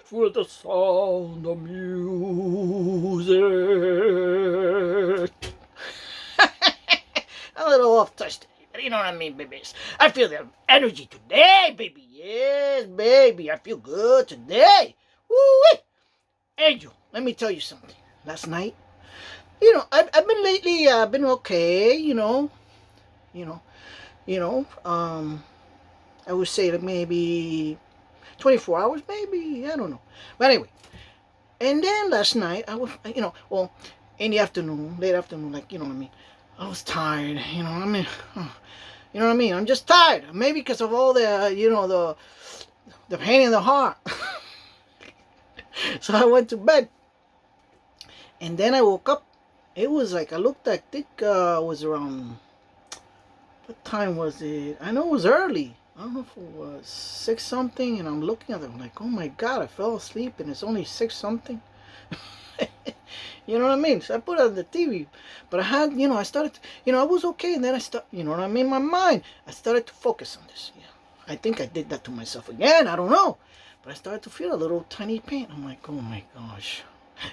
for the sound of music. A little off touch, you know what I mean, babies? I feel the energy today, baby. Yes, baby, I feel good today. Woo-wee. Angel, let me tell you something. Last night, I've been lately, been okay, you know, I would say that maybe 24 hours, maybe, I don't know. But anyway, and then last night, I was, well, in the afternoon, late afternoon, like, you know what I mean, I was tired, you know what I mean, I'm just tired, maybe because of all the, the pain in the heart. So I went to bed, and then I woke up. It was like, I think it was around, what time was it? I know it was early. I don't know if it was 6 something, and I'm looking at it, I'm like, oh my god, I fell asleep and it's only 6 something. You know what I mean? So I put it on the TV. But I had, I started, I was okay, and then you know what I mean? My mind, I started to focus on this. Yeah. I think I did that to myself again, I don't know. But I started to feel a little tiny pain. I'm like, oh my gosh,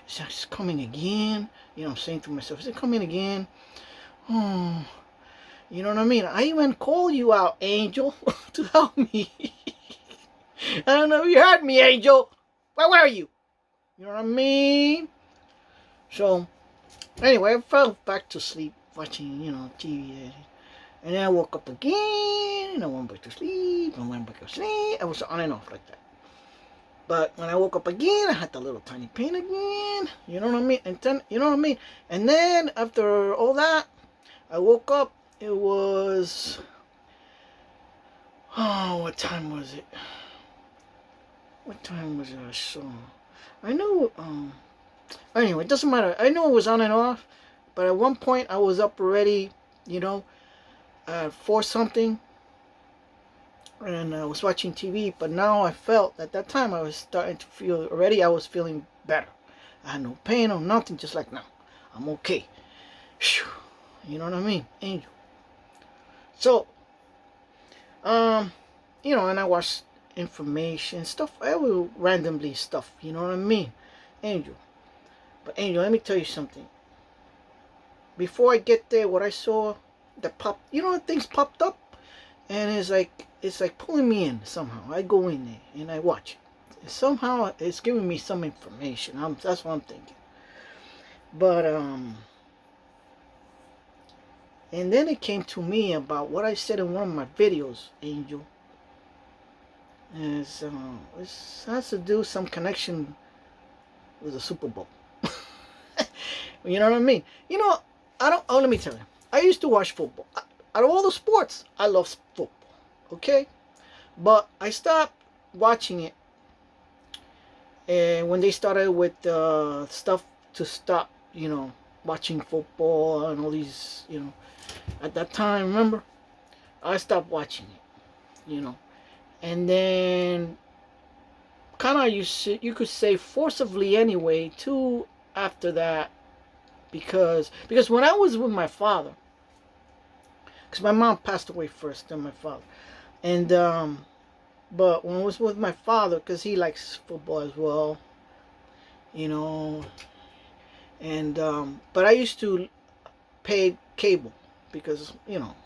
it's coming again. I'm saying to myself, is it coming again? Oh, you know what I mean? I even call you out, Angel, to help me. I don't know if you heard me, Angel. Where were you? You know what I mean? So, anyway, I fell back to sleep watching, TV. And then I woke up again, and I went back to sleep, and went back to sleep. I was on and off like that. But when I woke up again, I had the little tiny pain again. You know what I mean? And then, you know what I mean? And then, after all that, I woke up. It was... Oh, what time was it? What time was it I saw? I know, anyway, it doesn't matter. I know it was on and off, but at one point I was up already, at 4 something, and I was watching TV, but now I felt, at that time I was starting to feel, already I was feeling better. I had no pain or nothing, just like now. I'm okay. Whew. You know what I mean? Angel. So, and I watched information, stuff, randomly stuff, you know what I mean? Angel. But Angel, let me tell you something. Before I get there, what I saw, that popped, things popped up, and it's like pulling me in somehow. I go in there and I watch it. Somehow it's giving me some information. That's what I'm thinking. But and then it came to me about what I said in one of my videos, Angel. Is this has to do some connection with the Super Bowl. You know what I mean? I don't. Oh, let me tell you. I used to watch football. Out of all the sports, I love football. Okay, but I stopped watching it, and when they started with stuff to stop, watching football and all these, at that time, remember, I stopped watching it. And then kind of you could say forcibly anyway too after that, because when I was with my father, because my mom passed away first, then my father, and but when I was with my father, because he likes football as well, you know and but I used to pay cable, because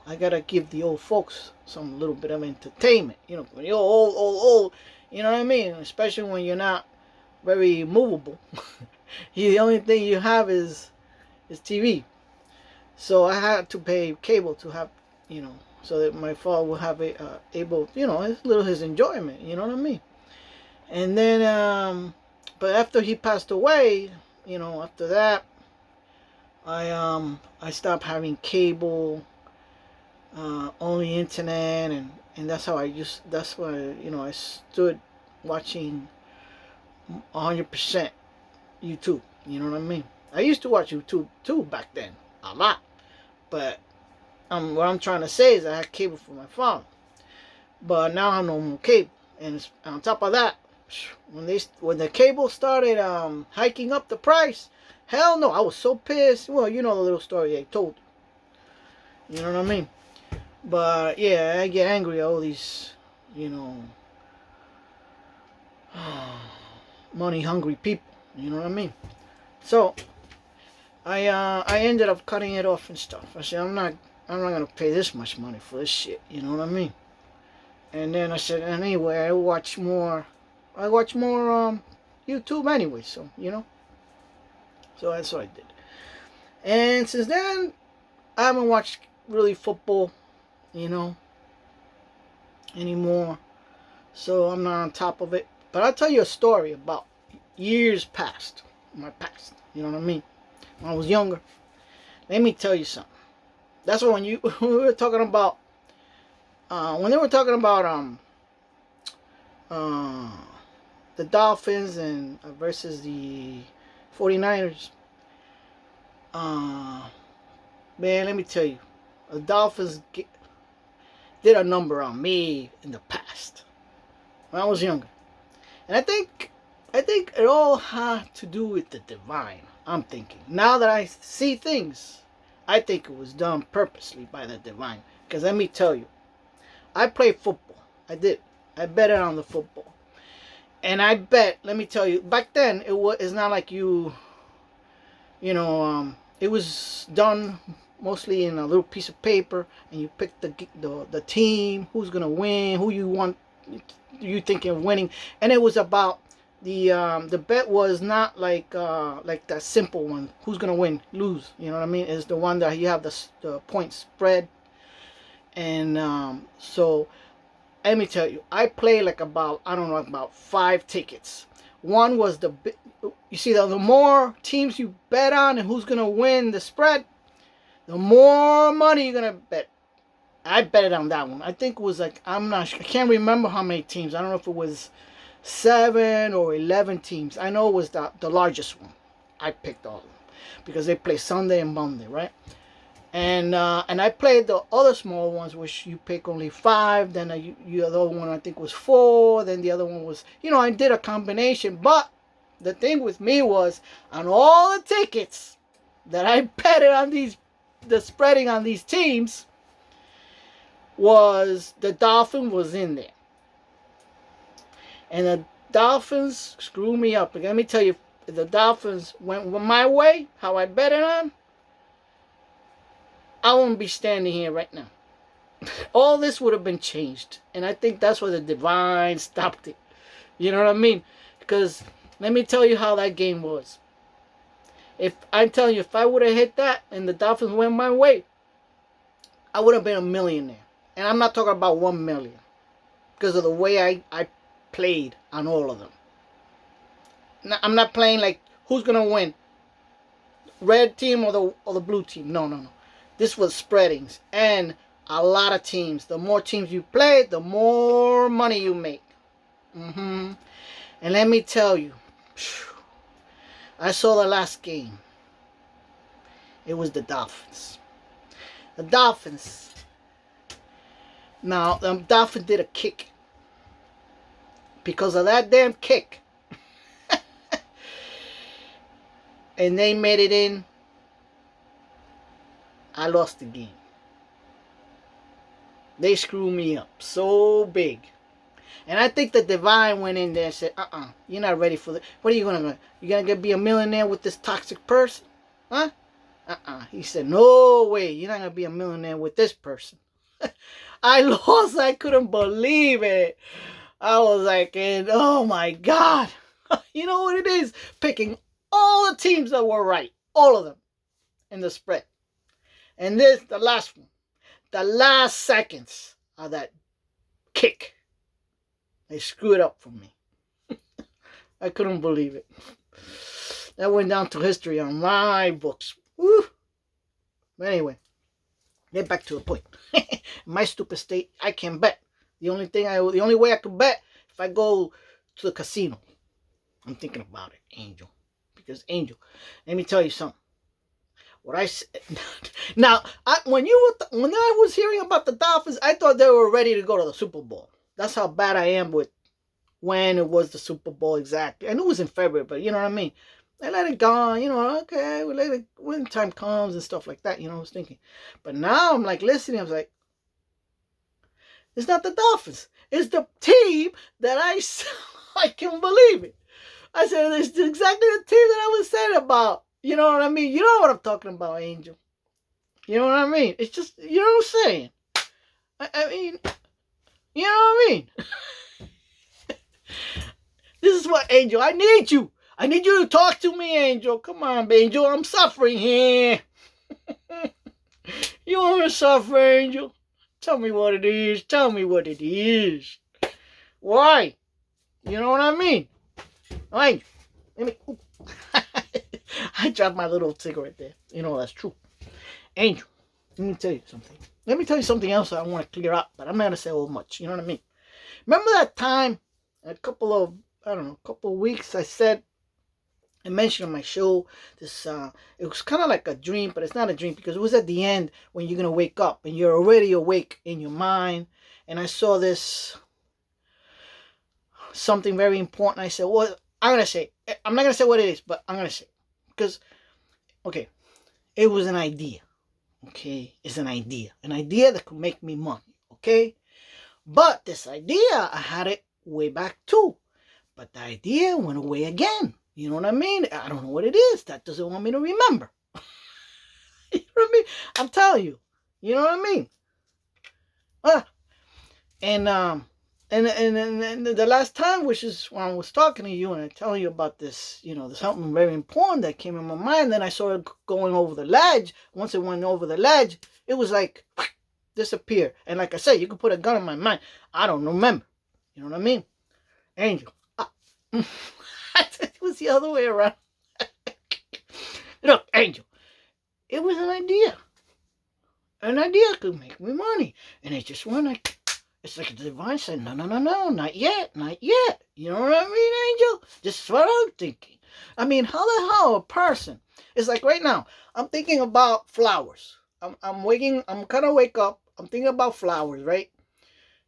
I gotta give the old folks some little bit of entertainment, when you're old, you know what I mean, especially when you're not very movable. The only thing you have is TV. So I had to pay cable to have, so that my father would have able, his enjoyment. You know what I mean? And then, but after he passed away, after that, I stopped having cable, only internet, and that's how that's why I stood watching 100% YouTube. You know what I mean? I used to watch YouTube too back then, a lot. But what I'm trying to say is I had cable for my father, but now I have no more cable. And on top of that, when the cable started hiking up the price, hell no, I was so pissed. Well, you know the little story I told. You know what I mean? But yeah, I get angry at all these, money hungry people. You know what I mean? So I ended up cutting it off and stuff. I said I'm not gonna pay this much money for this shit. You know what I mean? And then I said anyway I watch more YouTube anyway. So so that's what I did. And since then I haven't watched really football, you know, anymore. So I'm not on top of it. But I'll tell you a story about years past, my past. You know what I mean? When I was younger. Let me tell you something. That's when when we were talking about when they were talking about uh, the Dolphins and versus the 49ers. Man, let me tell you, the Dolphins did a number on me in the past when I was younger, and I think it all had to do with the divine. I'm thinking now that I see things, I think it was done purposely by the divine. Because let me tell you, I played football. I did. I betted on the football, and I bet. Let me tell you, back then it's not like it was done mostly in a little piece of paper, and you pick the team, who's gonna win, who you want, you thinking of winning, and it was about the bet was not like that simple one, who's gonna win, lose. You know what I mean? It's the one that you have the point spread, and so let me tell you, I played like about I don't know about 5 tickets. One was you see the more teams you bet on and who's gonna win the spread, the more money you're gonna bet. I betted on that one. I think it was like I can't remember how many teams. I don't know if it was 7 or 11 teams. I know it was the largest one. I picked all of them because they play Sunday and Monday, right? And I played the other small ones, which you pick only 5. Then the other one I think was 4. Then the other one was, I did a combination. But the thing with me was on all the tickets that I betted on the spreading on these teams was the Dolphin was in there. And the Dolphins screwed me up. Let me tell you, if the Dolphins went my way, how I bet it on, I wouldn't be standing here right now. All this would have been changed. And I think that's why the divine stopped it. You know what I mean? Because let me tell you how that game was. If I'm telling you, if I would have hit that and the Dolphins went my way, I would have been a millionaire. And I'm not talking about 1 million. Because of the way I played on all of them. Now, I'm not playing like who's going to win. Red team or the blue team. No. This was spreadings. And a lot of teams. The more teams you play, the more money you make. And let me tell you, I saw the last game. It was the Dolphins. The Dolphins. Now, the Dolphins did a kick. Because of that damn kick. And they made it in. I lost the game. They screwed me up so big. And I think the divine went in there and said, you're not ready for this. What are you going to do? You going to be a millionaire with this toxic person? Huh? He said, no way. You're not going to be a millionaire with this person. I lost. I couldn't believe it. I was like, oh my God. You know what it is? Picking all the teams that were right. All of them. In the spread. And this, the last one. The last seconds of that kick. They screwed up for me. I couldn't believe it. That went down to history on my books. Woo. But anyway, get back to the point. In my stupid state, I can bet. The only way I can bet if I go to the casino. I'm thinking about it, Angel. Because Angel, let me tell you something. What I said now, when I was hearing about the Dolphins, I thought they were ready to go to the Super Bowl. That's how bad I am with when it was the Super Bowl exactly. I knew it was in February, but you know what I mean. I let it go, okay, we let it when time comes and stuff like that. I was thinking, but now I'm like listening. I was like, it's not the Dolphins. It's the team that I can believe it. I said, it's exactly the team that I was saying about. You know what I mean? You know what I'm talking about, Angel. You know what I mean? It's just, you know what I'm saying? I mean, you know what I mean? This is what, Angel, I need you. I need you to talk to me, Angel. Come on, Angel. I'm suffering here. You want to suffer, Angel? Tell me what it is. Tell me what it is. Why? You know what I mean? Why? Let me. I dropped my little cigarette there. You know that's true. Angel, let me tell you something. Let me tell you something else I want to clear up, but I'm not gonna say all much. You know what I mean? Remember that time, a couple of weeks, I mentioned on my show this. It was kind of like a dream, but it's not a dream because it was at the end when you're gonna wake up and you're already awake in your mind. And I saw this something very important. I said, "Well, I'm gonna say. I'm not gonna say what it is, but I'm gonna say because, okay, it was an idea. Okay, it's an idea that could make me money. Okay, but this idea I had it way back too, but the idea went away again. You know what I mean? I don't know what it is. That doesn't want me to remember. You know what I mean? I'm telling you. You know what I mean? And the last time, which is when I was talking to you and I telling you about this, there's something very important that came in my mind. Then I saw it going over the ledge. Once it went over the ledge, it was like disappear. And like I said, you could put a gun in my mind. I don't remember. You know what I mean? Angel. It was the other way around. Look, Angel. It was an idea. An idea could make me money. And it just went like, it's like the divine said, no, not yet. You know what I mean, Angel? This is what I'm thinking. I mean, how the hell a person, it's like right now, I'm thinking about flowers. I'm kind of wake up, I'm thinking about flowers, right?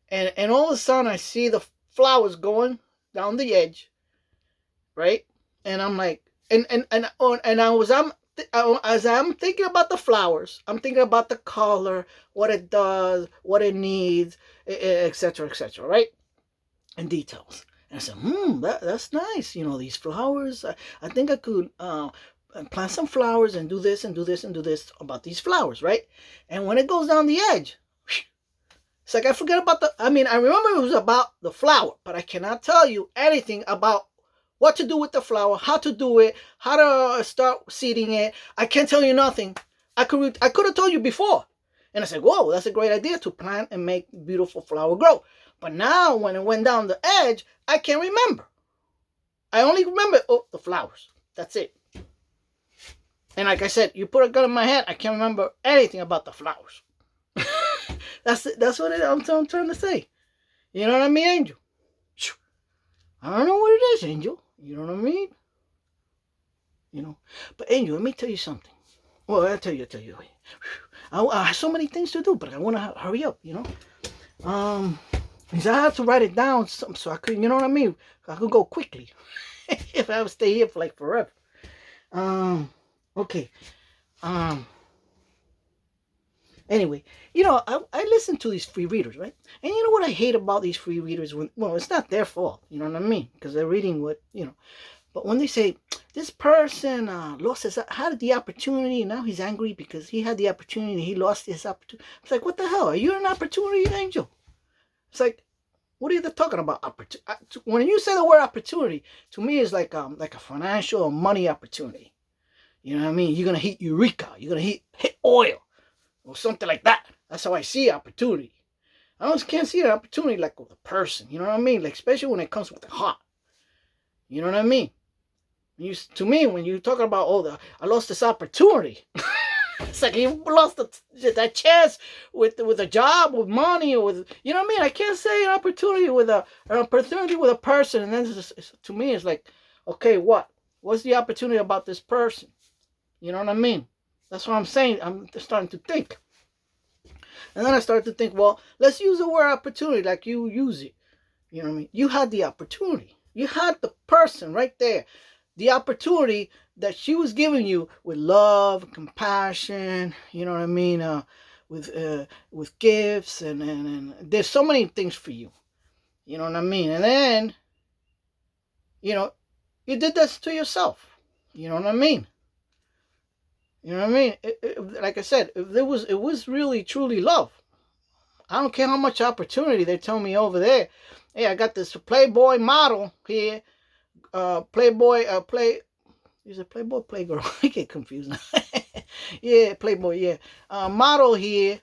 And all of a sudden I see the flowers going down the edge, right? And I'm like, as I'm thinking about the flowers, I'm thinking about the color, what it does, what it needs, etc., right? And details. And I said, that's nice. These flowers. I think I could plant some flowers and do this and do this and do this about these flowers, right? And when it goes down the edge, it's like I forget about I remember it was about the flower, but I cannot tell you anything about what to do with the flower, how to do it, how to start seeding it. I can't tell you nothing. I could have told you before. And I said, whoa, that's a great idea to plant and make beautiful flower grow. But now when it went down the edge, I can't remember. I only remember, the flowers. That's it. And like I said, you put a gun in my head, I can't remember anything about the flowers. That's what I'm trying to say. You know what I mean, Angel? I don't know what it is, Angel. You know what I mean? But Angel, let me tell you something. Well, I'll tell you. I have so many things to do, but I want to hurry up, Because I had to write it down so I could, you know what I mean? I could go quickly. If I would stay here for like forever. Okay. Anyway, I listen to these free readers, right? And you know what I hate about these free readers? It's not their fault, you know what I mean? Because they're reading but when they say, this person had the opportunity, and now he's angry because he had the opportunity, he lost his opportunity. It's like, what the hell? Are you an opportunity angel? It's like, what are you talking about? When you say the word opportunity, to me it's like a financial or money opportunity. You know what I mean? You're going to hit Eureka. You're going to hit oil. Or something like that. That's how I see opportunity. I just can't see an opportunity like with a person. You know what I mean? Like, especially when it comes with the heart. You know what I mean? To me, when you talk about, I lost this opportunity. It's like you lost that chance with a job, with money, or with, you know what I mean? I can't say an opportunity with an opportunity with a person. And then to me, it's like, okay, what's the opportunity about this person? You know what I mean? That's what I'm saying. I'm starting to think. And then I started to think, well, let's use the word opportunity like you use it. You know what I mean? You had the opportunity. You had the person right there. The opportunity that she was giving you with love, compassion, you know what I mean? With gifts and there's so many things for you. You know what I mean? And then, You did this to yourself. You know what I mean? You know what I mean? Like I said, if it was really truly love. I don't care how much opportunity they tell me over there. Hey, I got this Playboy model here. Playboy, is it Playboy, Playgirl? I get confused now. Yeah, Playboy, yeah. Model here.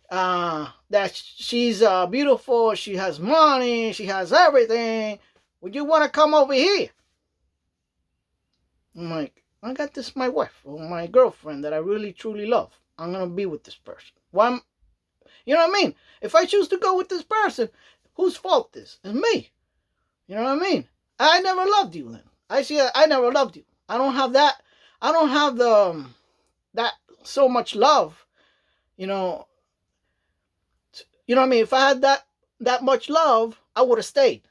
That she's beautiful. She has money. She has everything. Would you want to come over here? I'm like, I got this my wife or my girlfriend that I really truly love. I'm gonna be with this person. Why? You know what I mean? If I choose to go with this person, whose fault is? It's me. You know what I mean? I never loved you then. I never loved you. I don't have that. I don't have that so much love. You know what I mean? If I had that much love, I would have stayed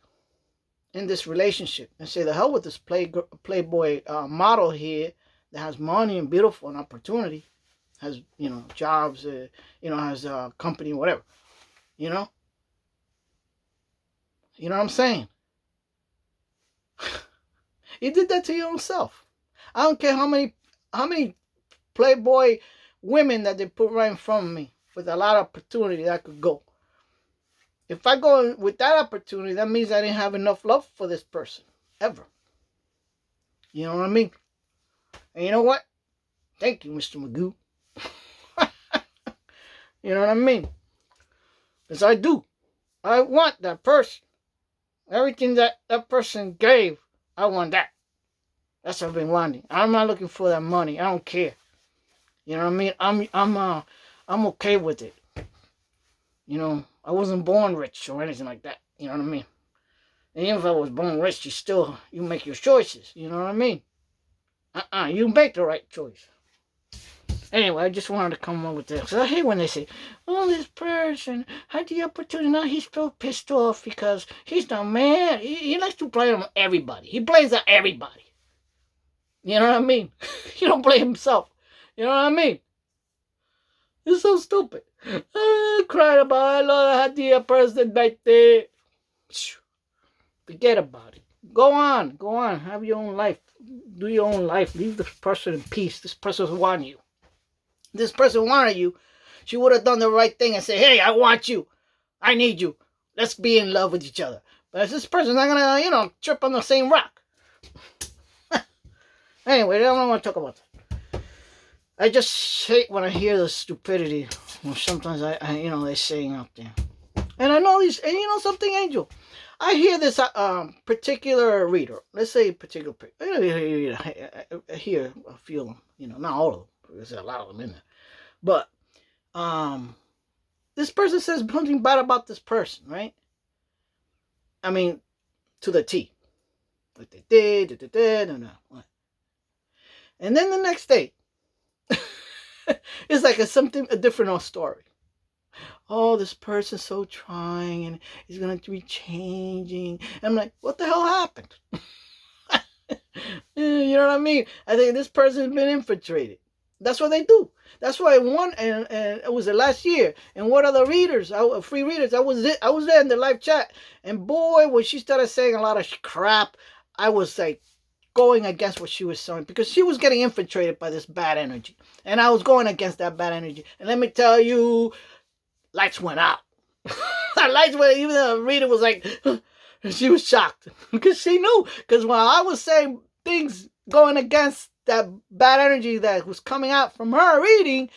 in this relationship and say, the hell with this Playboy model here that has money and beautiful and opportunity, has, jobs, has a company, whatever, you know what I'm saying? You did that to your own self. I don't care how many Playboy women that they put right in front of me with a lot of opportunity that I could go. If I go with that opportunity, that means I didn't have enough love for this person, ever. You know what I mean? And you know what? Thank you, Mr. Magoo. You know what I mean? Because I do. I want that person. Everything that person gave, I want that. That's what I've been wanting. I'm not looking for that money. I don't care. You know what I mean? I'm okay with it. I wasn't born rich or anything like that. You know what I mean? And even if I was born rich, you make your choices. You know what I mean? You make the right choice. Anyway, I just wanted to come up with this. I hate when they say, oh, this person had the opportunity. Now he's still pissed off because he's not mad. He likes to blame on everybody. He blames on everybody. You know what I mean? He don't blame himself. You know what I mean? It's so stupid. I cried about it. I had the person right there. Forget about it. Go on. Have your own life. Do your own life. Leave this person in peace. This person wants you. This person wanted you. She would have done the right thing and said, hey, I want you. I need you. Let's be in love with each other. But this person's not going to, trip on the same rock. Anyway, I don't want to talk about that. I just hate when I hear the stupidity. Well, sometimes they're saying out there. And I know these, and something, Angel. I hear this particular reader. Let's say particular. I hear a few of them. Not all of them. There's a lot of them in there. But this person says something bad about this person, right? I mean, to the T. Like they did, no. And then the next day, it's like a different story. Oh, this person's so trying and he's going to be changing. And I'm like, what the hell happened? You know what I mean? I think this person's been infiltrated. That's what they do. That's why and it was the last year. And what other readers, free readers, I was there in the live chat. And boy, when she started saying a lot of crap, I was like going against what she was saying because she was getting infiltrated by this bad energy. And I was going against that bad energy. And let me tell you, lights went out. Lights went, even the reader was like, she was shocked because she knew. Because while I was saying things going against that bad energy that was coming out from her reading,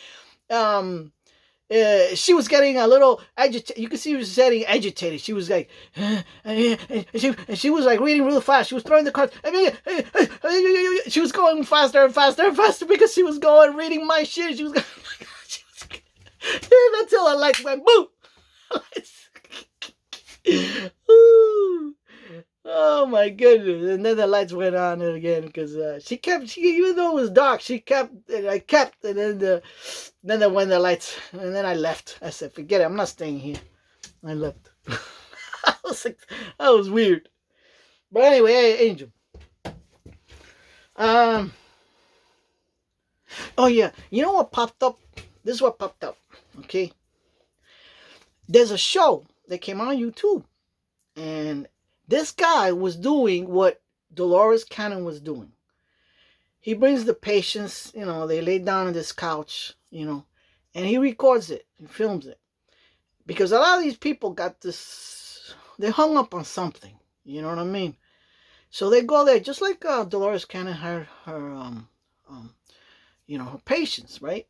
she was getting a little agitated. You could see she was getting agitated. She was like, she was like reading really fast. She was throwing the cards. She was going faster and faster and faster because she was reading my shit. She was going, until the lights went boom. Oh my goodness. And then the lights went on again because she even though it was dark, I kept, and then when the lights, and then I left. I said, forget it, I'm not staying here. I left. I was like, that was weird. But anyway, hey, Angel. Oh yeah, you know what popped up? This is what popped up, okay? There's a show that came on YouTube, and this guy was doing what Dolores Cannon was doing. He brings the patients, they lay down on this couch, and he records it, he films it. Because a lot of these people got this, they hung up on something, you know what I mean? So they go there, just like Dolores Cannon had her her patients, right?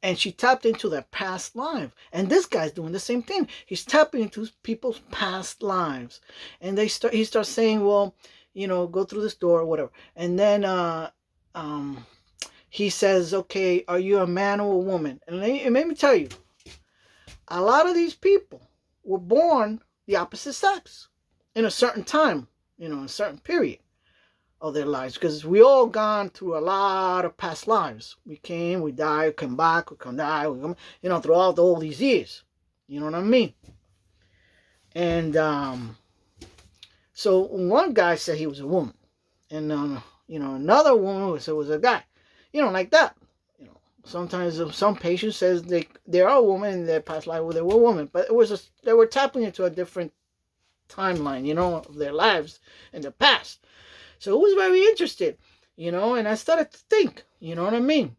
And she tapped into their past life. And this guy's doing the same thing. He's tapping into people's past lives. And he starts saying, well, go through this door or whatever. And then he says, okay, are you a man or a woman? And it made me tell you, a lot of these people were born the opposite sex in a certain time, a certain period of their lives, because we all gone through a lot of past lives. We came, we died, come back, we come die, we come, throughout all these years. You know what I mean? And so one guy said he was a woman, and another woman said was a guy. Like that. Sometimes some patient says they are a woman in their past life, they were a woman, but they were tapping into a different timeline, of their lives in the past. So it was very interesting, and I started to think, you know what I mean?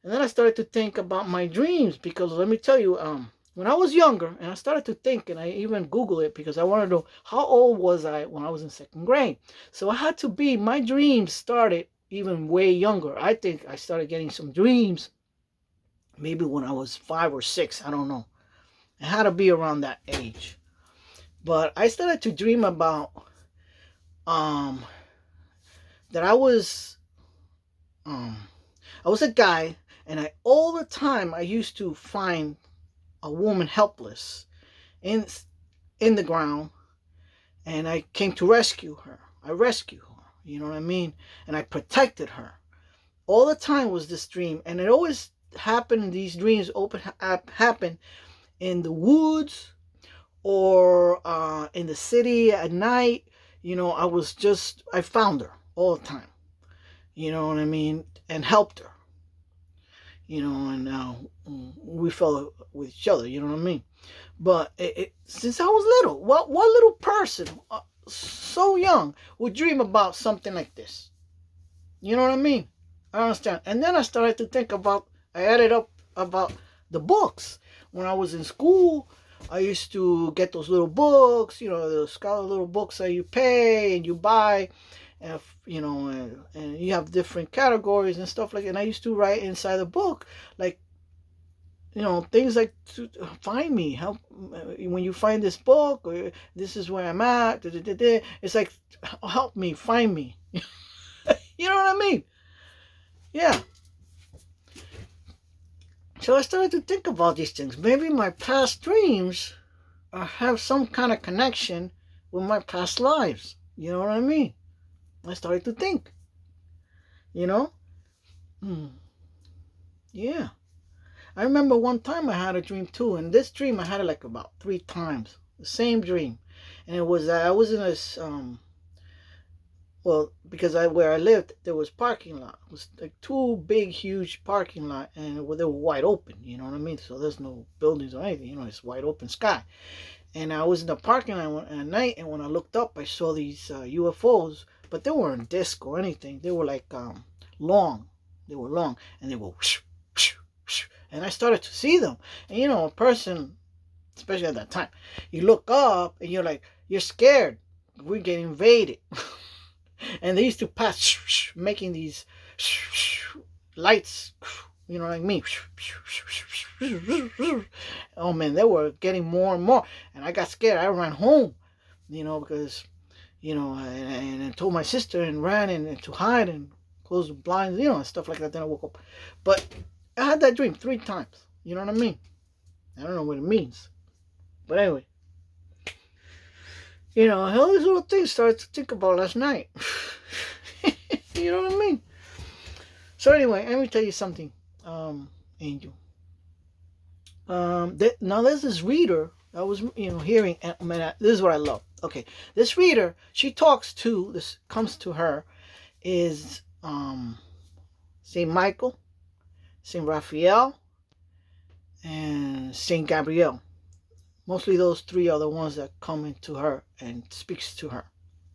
And then I started to think about my dreams, because let me tell you, when I was younger, and I started to think, and I even Googled it, because I wanted to know how old was I when I was in second grade. So I had to be, my dreams started even way younger. I think I started getting some dreams maybe when I was 5 or 6, I don't know. It had to be around that age. But I started to dream about that I was a guy, and all the time I used to find a woman helpless in the ground, and I came to rescue her. I rescued her, you know what I mean? And I protected her. All the time was this dream, and it always happened, these dreams happen in the woods or in the city at night. I found her all the time, you know what I mean, and helped her, and we fell with each other, you know what I mean. But since I was little, what little person so young would dream about something like this? You know what I mean? I understand. And then I started to think about, I added up about the books. When I was in school, I used to get those little books, the scholar little books that you pay and you buy, and and you have different categories and stuff like that. And I used to write inside the book, like, things like, to find me, help when you find this book, or this is where I'm at. It's like, help me, find me. You know what I mean? Yeah. So I started to think about these things. Maybe my past dreams have some kind of connection with my past lives. You know what I mean? I started to think. Yeah. I remember one time I had a dream too. And this dream I had it like about 3 times. The same dream. And it was, I was in this, because where I lived, there was parking lot. It was like 2 big, huge parking lot, and they were wide open. You know what I mean? So there's no buildings or anything. It's wide open sky. And I was in the parking lot at night, and when I looked up, I saw these UFOs, but they weren't disc or anything. They were like long. They were long, and they were whoosh, whoosh, whoosh. And I started to see them. And a person, especially at that time, you look up and you're scared. We're getting invaded. And they used to pass, making these lights, like me. Oh man, they were getting more and more, and I got scared. I ran home, because, and I told my sister and ran and to hide and close the blinds, and stuff like that. Then I woke up, but I had that dream 3 times. You know what I mean? I don't know what it means, but anyway. All these little things started to think about last night. You know what I mean? So anyway, let me tell you something, Angel. Now there's this reader I was, hearing. Man, this is what I love. Okay, this reader, she comes to her, is Saint Michael, Saint Raphael, and Saint Gabriel. Mostly those 3 are the ones that come into her and speaks to her.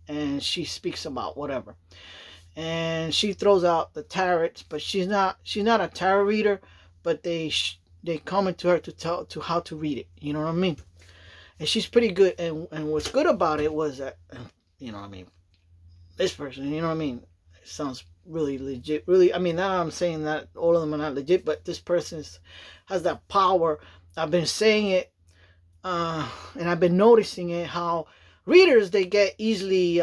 and she speaks about whatever, and she throws out the tarots, but she's not a tarot reader, but they come into her to tell to how to read it. You know what I mean? And she's pretty good. And what's good about it was that, you know what I mean, this person, you know what I mean, it sounds really legit. Really, I mean, now I'm saying that all of them are not legit, but this person has that power. I've been saying it, and I've been noticing it, how readers, they get easily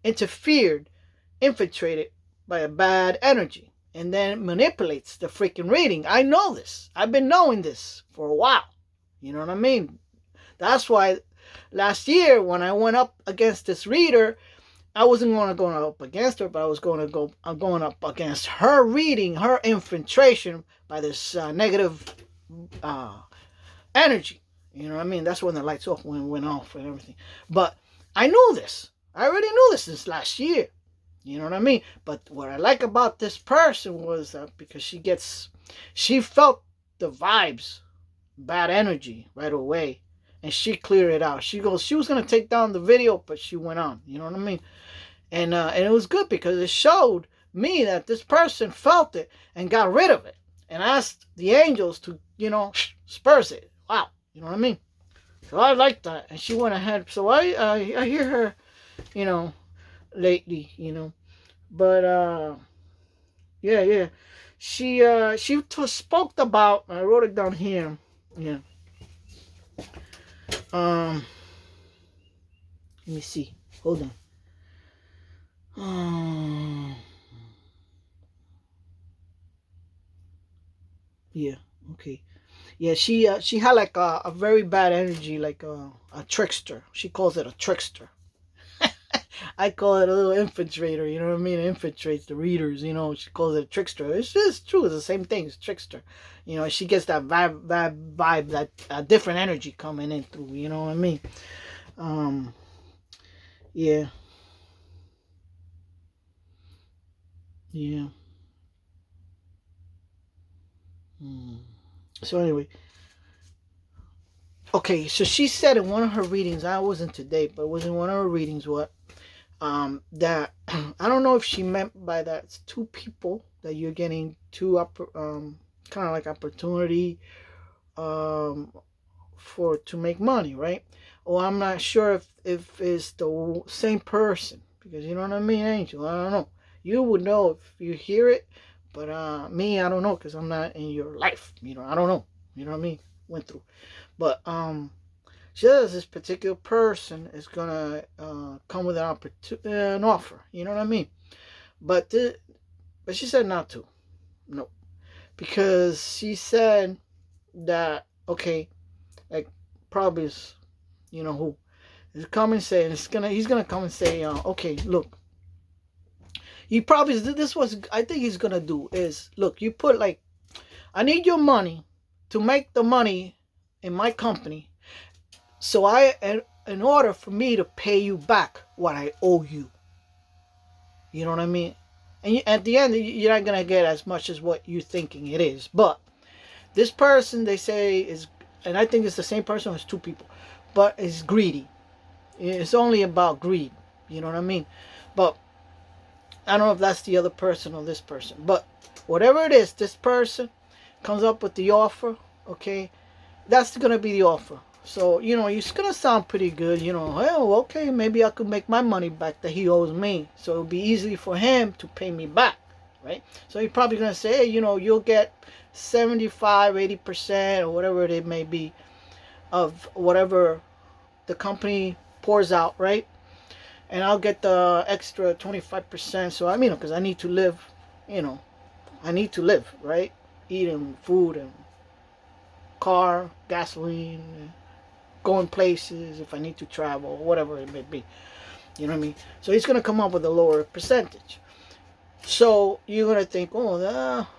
interfered, infiltrated by a bad energy, and then manipulates the freaking reading. I know this. I've been knowing this for a while. You know what I mean? That's why last year when I went up against this reader, I wasn't going to go up against her, but I'm going up against her reading, her infiltration by this negative uh, energy. You know what I mean? That's when the lights off went off and everything. But I knew this. I already knew this since last year. You know what I mean? But what I like about this person was that because she felt the vibes, bad energy right away, and she cleared it out. She was going to take down the video, but she went on. You know what I mean? And it was good because it showed me that this person felt it and got rid of it and asked the angels to, disperse it. Wow. You know what I mean? So I like that. And she went ahead. So I hear her, lately, But yeah. She spoke about, I wrote it down here. Yeah. Let me see. Hold on. Yeah. Okay. Yeah. She had like a very bad energy, like a trickster. She calls it a trickster. I call it a little infiltrator. You know what I mean? It infiltrates the readers. She calls it a trickster. It's just true. It's the same thing. It's trickster. She gets that vibe, that different energy coming in through. You know what I mean? Yeah. Yeah. So anyway, okay. So she said in one of her readings, I wasn't today, but it was in one of her readings, that I don't know if she meant by that it's two people that you're getting kind of like opportunity to make money, right? Or I'm not sure if it's the same person, because you know what I mean, Angel. I don't know. You would know if you hear it, but me, I don't know, because I'm not in your life. I don't know. You know what I mean? Went through, but she says this particular person is gonna come with an offer. You know what I mean? But she said not to. No, because she said that, okay, like probably is, who is coming and say, he's gonna come and say, okay, look, he probably, this was, I think he's gonna do is, look, you put like, I need your money to make the money in my company, so in order for me to pay you back what I owe you. You know what I mean? And at the end, you're not gonna get as much as what you're thinking it is. But this person, they say, is, and I think it's the same person as two people, but is greedy. It's only about greed. You know what I mean? But I don't know if that's the other person or this person. But whatever it is, this person comes up with the offer. Okay, that's gonna be the offer. So it's gonna sound pretty good. Well, okay, maybe I could make my money back that he owes me. So it'll be easy for him to pay me back, right? So he's probably gonna say, hey, you'll get 75, 80% or whatever it may be of whatever the company pours out, right? And I'll get the extra 25%. So because I need to live, I need to live, right? Eating food and car, gasoline, going places, if I need to travel, whatever it may be. You know what I mean? So he's going to come up with a lower percentage. So you're going to think, oh,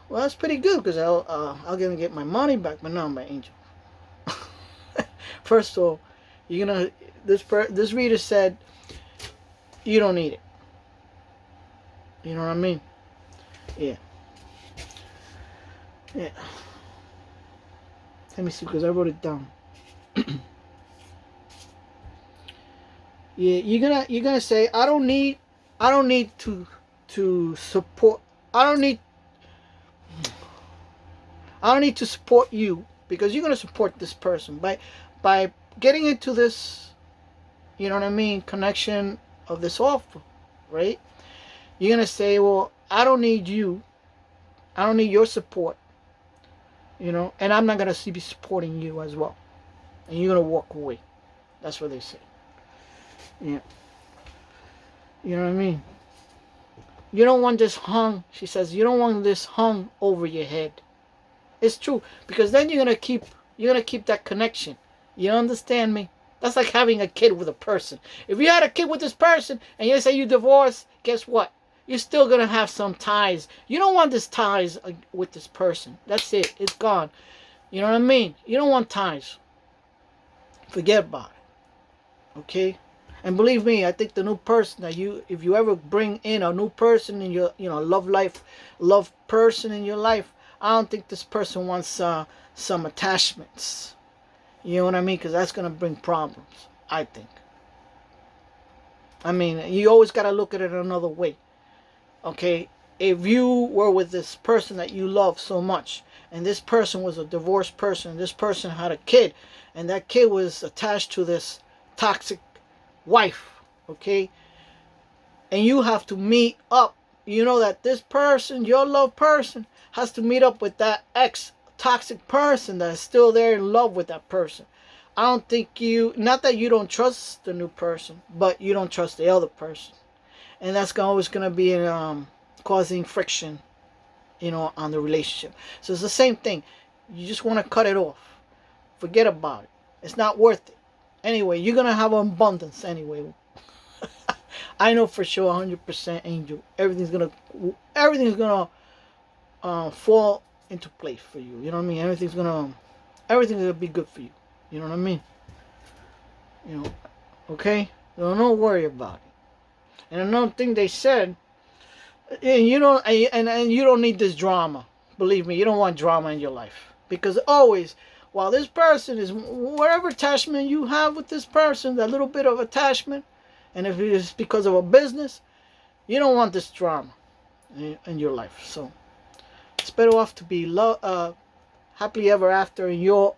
well, that's pretty good because I'll gonna get my money back. But no, my angel. First of all, you're going to, this reader said, you don't need it. You know what I mean? Yeah. Yeah. Let me see, because I wrote it down. You're gonna say, I don't need to support. I don't need I don't need to support you, because you're gonna support this person by getting into this, you know what I mean, connection of this offer, right? You're gonna say, well, I don't need you. I don't need your support, and I'm not gonna be supporting you as well. And you're gonna walk away. That's what they say. Yeah. You know what I mean? You don't want this hung, she says, you don't want this hung over your head. It's true, because then you're gonna keep that connection. You understand me? That's like having a kid with a person. If you had a kid with this person and you say you divorce, guess what? You're still gonna have some ties. You don't want this ties with this person. That's it. It's gone. You know what I mean? You don't want ties. Forget about it. Okay? And believe me, I think the new person if you ever bring in a new person in your, love person in your life, I don't think this person wants some attachments. You know what I mean? Because that's going to bring problems, I think. I mean, you always got to look at it another way. Okay? If you were with this person that you love so much, and this person was a divorced person, and this person had a kid, and that kid was attached to this toxic wife, okay, and you have to meet up, that this person, your love person, has to meet up with that ex toxic person that is still there in love with that person. I don't think not that you don't trust the new person, but you don't trust the other person, and that's always going to be causing friction, on the relationship. So it's the same thing. You just want to cut it off. Forget about it. It's not worth it. Anyway, you're gonna have abundance anyway. I know for sure, 100%, Angel. Everything's gonna fall into place for you. You know what I mean? Everything's gonna be good for you. You know what I mean? Okay. So don't worry about it. And another thing they said, and you don't need this drama. Believe me, you don't want drama in your life, because always, while this person is, whatever attachment you have with this person, that little bit of attachment, and if it is because of a business, you don't want this drama in your life. So it's better off to be happily ever after in your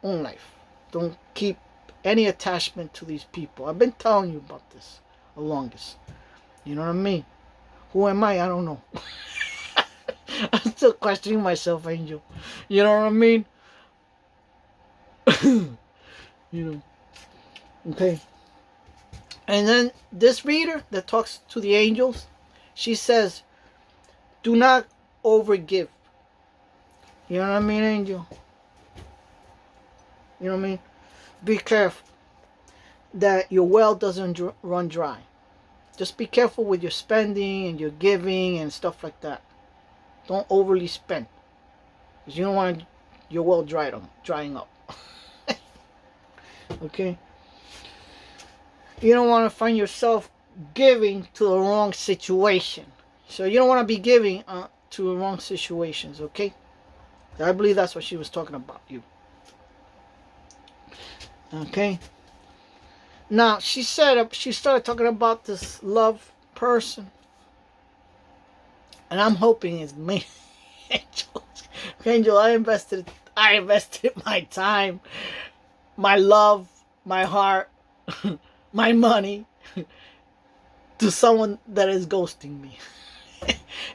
own life. Don't keep any attachment to these people. I've been telling you about this the longest. You know what I mean? Who am I? I don't know. I'm still questioning myself, Angel. You know what I mean? Okay. And then this reader that talks to the angels, she says, do not overgive. You know what I mean, Angel? You know what I mean? Be careful that your well doesn't run dry. Just be careful with your spending and your giving and stuff like that. Don't overly spend, because you don't want your well drying up. Okay? You don't want to find yourself giving to the wrong situation. So you don't want to be giving to the wrong situations, okay? I believe that's what she was talking about, you. Okay? Now, she started talking about this love person. And I'm hoping it's me. Angel, I invested my time, my love, my heart, my money to someone that is ghosting me.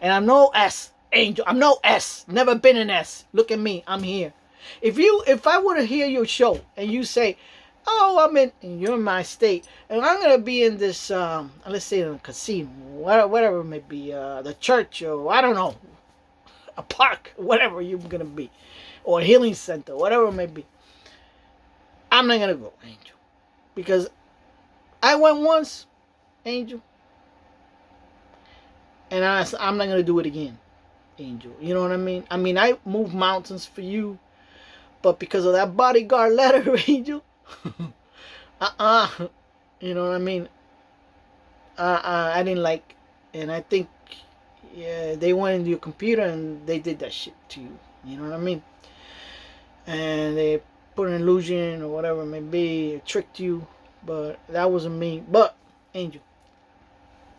And I'm no S, Angel. I'm no S. Never been an S. Look at me. I'm here. If I were to hear your show and you say, oh, you're in my state, and I'm gonna be in this, let's say in a casino, whatever it may be, the church, or I don't know, a park, whatever you're gonna be, or a healing center, whatever it may be, I'm not gonna go, Angel, because I went once, Angel, and I'm not gonna do it again, Angel. You know what I mean? I moved mountains for you, but because of that bodyguard letter, Angel. You know what I mean? I didn't like, and I think, yeah, they went into your computer and they did that shit to you. You know what I mean? And they put an illusion or whatever it may be, tricked you, But that wasn't me. But Angel,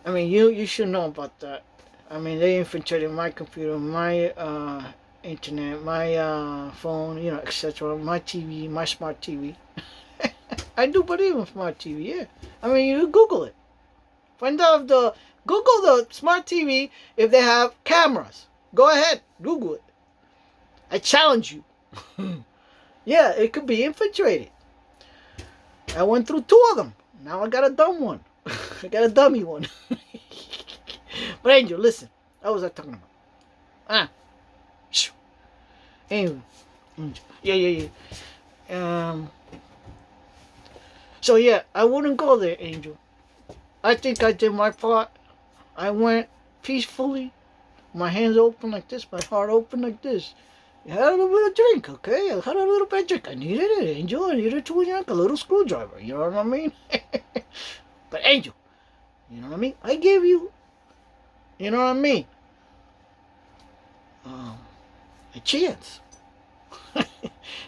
I mean, you should know about that. I mean, they infiltrated my computer, my internet, my phone, etc. My TV, my smart TV. I do believe in smart TV. Yeah, I mean, you Google it. Find out if the Google the smart TV if they have cameras. Go ahead, Google it. I challenge you. Yeah, it could be infiltrated. I went through two of them. Now I got a dumb one. I got a dummy one. But Angel, listen. What was I talking about? Ah. Anyway. Angel. Yeah. So yeah, I wouldn't go there, Angel. I think I did my part. I went peacefully. My hands open like this. My heart open like this. I had a little bit of drink, okay? I had a little bit of drink. I needed it, Angel. I needed to yank a little screwdriver. You know what I mean? But Angel, you know what I mean? I gave you, you know what I mean? A chance.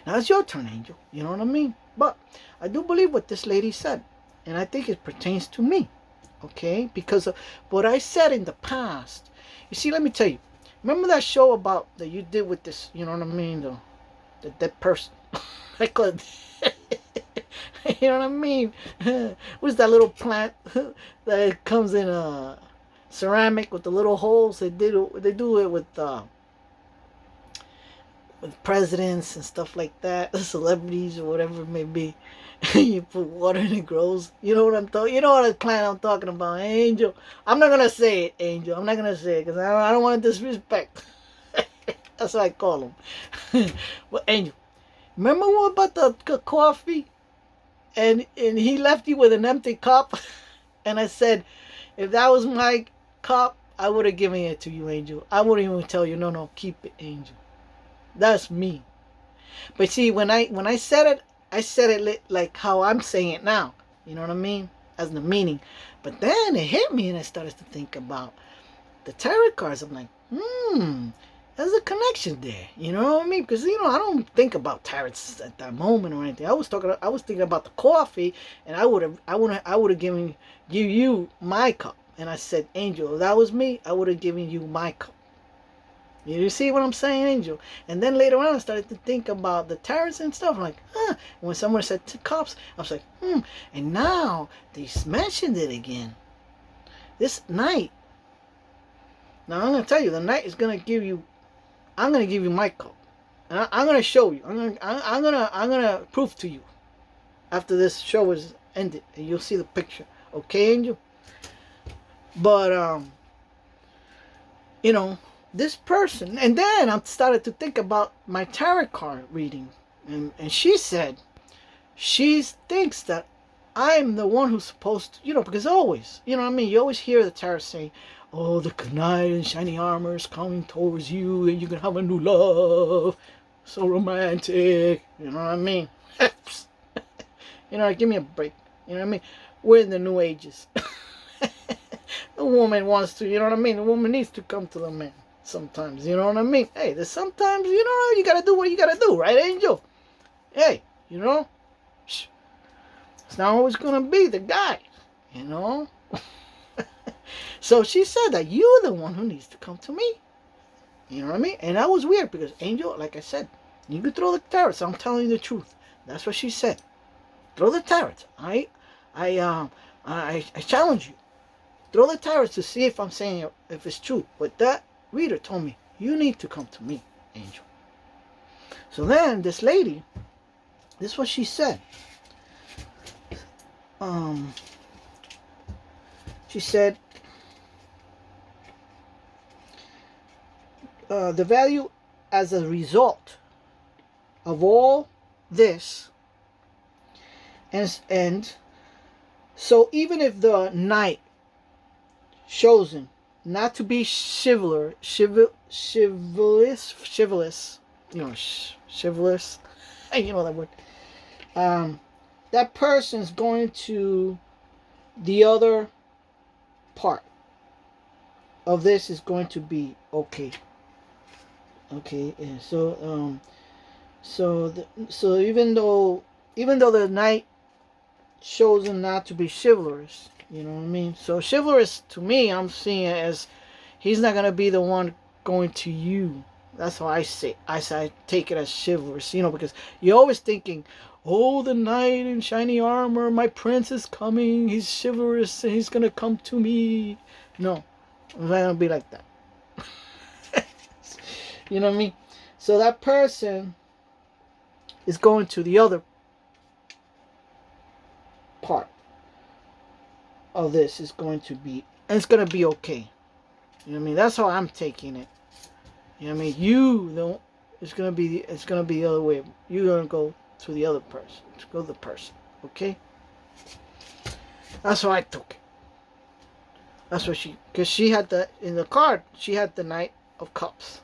Now it's your turn, Angel. You know what I mean? But I do believe what this lady said. And I think it pertains to me. Okay? Because of what I said in the past. You see, let me tell you. Remember that show about that you did with this, you know what I mean? The dead person. I could. You know what I mean? What's that little plant that comes in a ceramic with the little holes? They do it with presidents and stuff like that, celebrities or whatever it may be. You put water and it grows. You know what I'm talking. You know what plant I'm talking about, Angel. I'm not gonna say it, Angel. I'm not gonna say it because I don't want to disrespect. That's what I call him. But Angel, remember what about the coffee? And he left you with an empty cup. And I said, if that was my cup, I would have given it to you, Angel. I wouldn't even tell you, no, keep it, Angel. That's me. But see, when I said it like how I'm saying it now. You know what I mean? As the meaning. But then it hit me and I started to think about the tarot cards. I'm like, there's a connection there. You know what I mean? Because I don't think about tarots at that moment or anything. I was thinking about the coffee, and I would have give you my cup. And I said, Angel, if that was me, I would have given you my cup. You see what I'm saying, Angel? And then later on, I started to think about the tarots and stuff. I'm like, when someone said two cups, I was like, And now they mentioned it again. This night. Now I'm gonna tell you, the night is gonna give you. I'm gonna give you my cup, and I'm gonna show you. I'm gonna prove to you after this show is ended, and you'll see the picture. Okay, Angel? But this person, and then I started to think about my tarot card reading, and she said she thinks that I'm the one who's supposed to, because always, you know what I mean, you always hear the tarot saying, oh, the knight in shiny armor is coming towards you and you can have a new love, so romantic, you know what I mean? Give me a break, you know what I mean? We're in the new ages. The woman wants to, you know what I mean, the woman needs to come to the man. Sometimes, you know what I mean? Hey, there's sometimes, you gotta do what you gotta do, right, Angel? Hey, it's not always gonna be the guy, So she said that you're the one who needs to come to me. You know what I mean? And that was weird because Angel, like I said, you could throw the tarots. I'm telling you the truth. That's what she said. Throw the tarots. I challenge you. Throw the tarots to see if I'm saying it, if it's true. But that reader told me, you need to come to me, Angel. So then this lady, this is what she said. She said, the value as a result of all this, and so even if the knight chosen not to be chivalrous, chivalrous, that word. That person's going to the other part of this is going to be okay. Okay, yeah. So even though the knight chosen not to be chivalrous. You know what I mean? So chivalrous to me, I'm seeing it as he's not gonna be the one going to you. That's how I say. I take it as chivalrous. You know, because you're always thinking, oh, the knight in shiny armor, my prince is coming. He's chivalrous and he's gonna come to me. No, it's not gonna be like that. You know what I mean? So that person is going to the other part of this is going to be, and it's going to be okay. You know what I mean? That's how I'm taking it. You know what I mean? You don't. It's gonna be the other way. You're gonna go to the other person. To go to the person. Okay? That's how I took it. That's what because she had in the card. She had the Knight of Cups,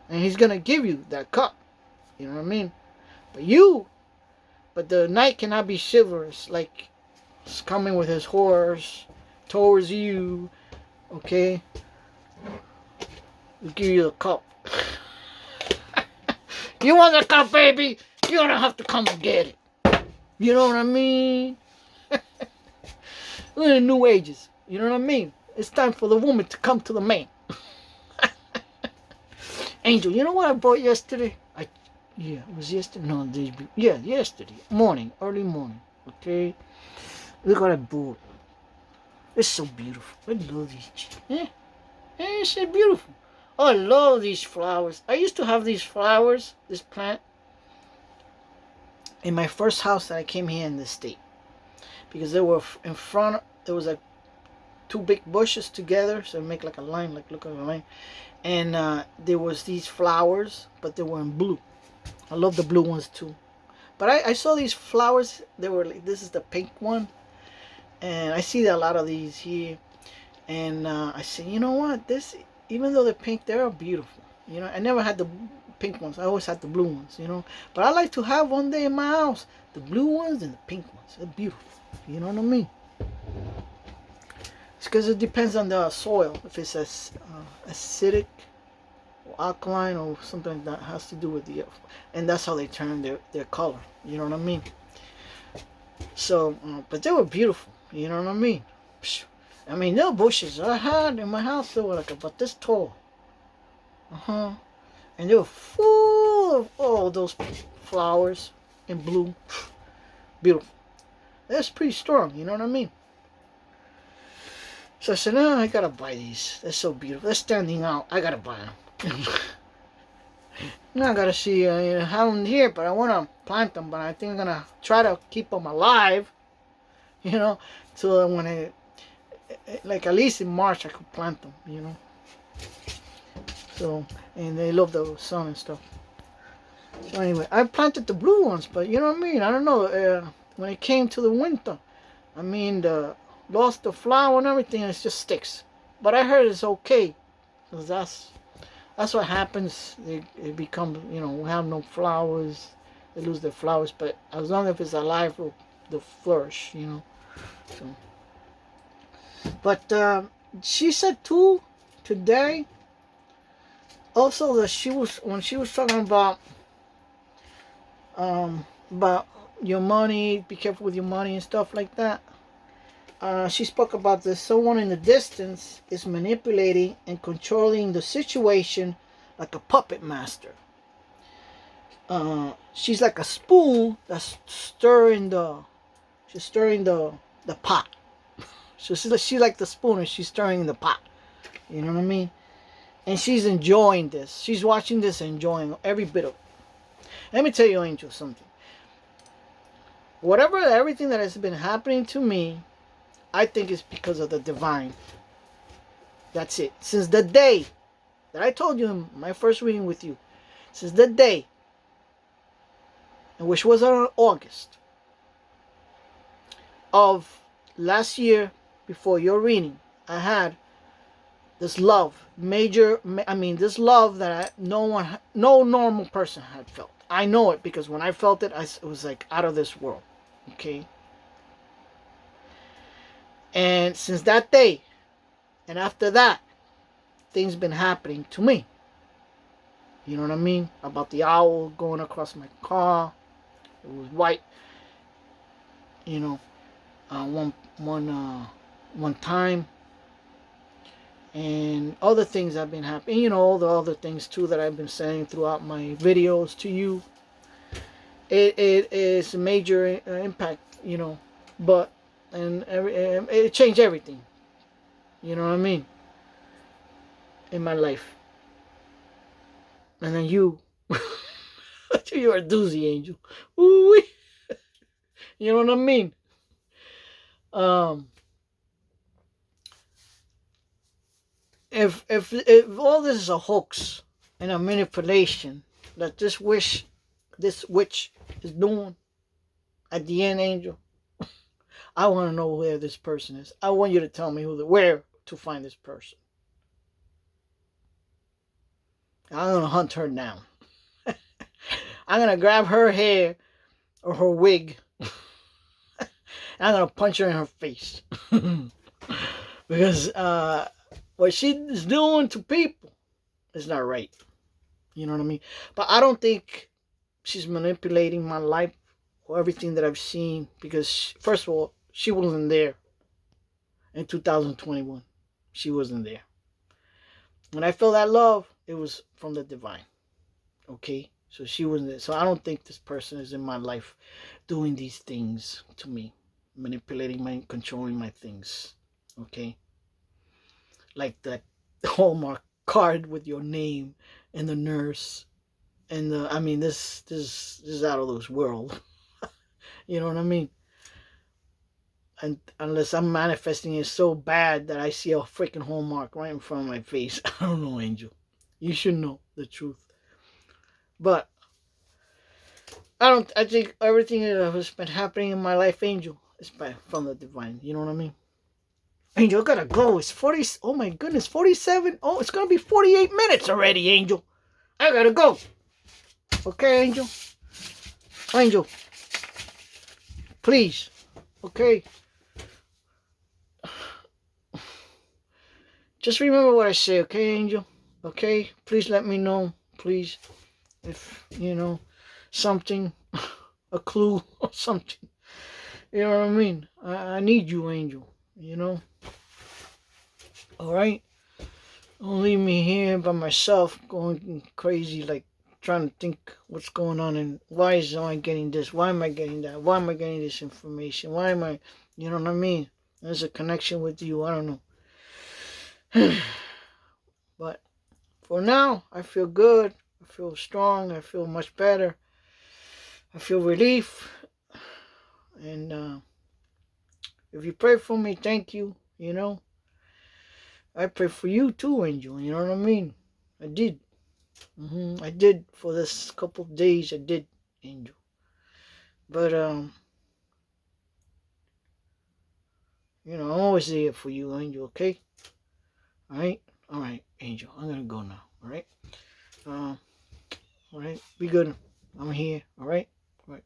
and he's gonna give you that cup. You know what I mean? But the knight cannot be chivalrous, like he's coming with his horse towards you. Okay? We'll give you the cup. You want the cup, baby? You're gonna have to come and get it. You know what I mean? We're in the new ages. You know what I mean? It's time for the woman to come to the man. Angel, you know what I bought yesterday? Yeah, it was yesterday. No, yesterday morning, early morning. Okay, look what I bought. It's so beautiful. I love these. Yeah, it's so beautiful. Oh, I love these flowers. I used to have these flowers, this plant, in my first house that I came here in the state, because they were in front. There was like two big bushes together, so it make like a line, like look at a line. And there was these flowers, but they were in blue. I love the blue ones too. But I saw these flowers. They were like, this is the pink one, and I see a lot of these here. And I said, you know what? This, even though they're pink, they're beautiful. You know, I never had the pink ones. I always had the blue ones. You know, but I like to have one day in my house the blue ones and the pink ones. They're beautiful. You know what I mean? It's because it depends on the soil. If it's acidic or alkaline or something that has to do with the, and that's how they turn their color. You know what I mean? So, but they were beautiful. You know what I mean? I mean, there were bushes I had in my house. They were like about this tall. And they were full of all those flowers in bloom. Beautiful. That's pretty strong. You know what I mean? So I said, no, I gotta buy these. They're so beautiful. They're standing out. I gotta buy them. Now I gotta see, have them here, but I wanna plant them. But I think I'm gonna try to keep them alive. You know, so when like at least in March I could plant them. You know. So, and they love the sun and stuff. So anyway, I planted the blue ones, but you know what I mean. I don't know. When it came to the winter, I mean lost the flower and everything, and it just sticks. But I heard it's okay, because that's what happens. They become, we have no flowers. They lose their flowers, but as long as it's alive, they'll flourish, So, but she said too today. Also, that when she was talking about your money, be careful with your money and stuff like that. She spoke about this. Someone in the distance is manipulating and controlling the situation like a puppet master. She's like a spoon that's stirring the pot. So she's like the spoon and she's stirring the pot. You know what I mean? And she's enjoying this. She's watching this and enjoying every bit of it. Let me tell you, Angel, something. Everything that has been happening to me, I think it's because of the divine. That's it. Since the day that I told you in my first reading with you, since the day, which was on August of last year before your reading, I had this love, this love that no normal person had felt. I know it because when I felt it, it was like out of this world. Okay? And since that day, and after that, things been happening to me. You know what I mean? About the owl going across my car. It was white. one time, and other things have been happening. You know, all the other things too that I've been saying throughout my videos to you. It is a major impact, you know, but it changed everything. You know what I mean? In my life. And then you, you're a doozy, Angel. Ooh, you know what I mean? Um, if all this is a hoax and a manipulation that this witch is doing at the end, Angel, I want to know where this person is. I want you to tell me where to find this person. I'm gonna hunt her down. I'm gonna grab her hair or her wig. I'm gonna punch her in her face. Because what she's doing to people is not right. You know what I mean? But I don't think she's manipulating my life or everything that I've seen, because first of all, she wasn't there in 2021. She wasn't there. When I felt that love, it was from the divine. Okay? So she wasn't there. So I don't think this person is in my life doing these things to me, manipulating controlling my things. Okay? Like that Hallmark card with your name and the nurse and I mean this is out of this world. You know what I mean? And unless I'm manifesting it so bad that I see a freaking Hallmark right in front of my face, I don't know, Angel. You should know the truth. But I think everything that has been happening in my life, Angel, is from the divine. You know what I mean? Angel, I gotta go. It's 40. Oh my goodness, 47. Oh, it's gonna be 48 minutes already, Angel. I gotta go. Okay, Angel? Angel. Please. Okay? Just remember what I say, okay, Angel? Okay? Please let me know. Please. If, something, a clue or something. You know what I mean? I need you, Angel. You know? Alright? Don't leave me here by myself going crazy, like trying to think what's going on and why am I getting this? Why am I getting that? Why am I getting this information? Why am I, you know what I mean? There's a connection with you. I don't know. But for now, I feel good. I feel strong. I feel much better. I feel relief. And if you pray for me, thank you. You know, I pray for you too, Angel. You know what I mean? I did. I did for this couple of days. I did, Angel. But I'm always there for you, Angel. Okay? All right, Angel. I'm gonna go now. All right. All right. Be good. I'm here. All right. All right.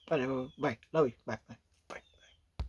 Bye. Bye. Love you. Bye. Bye.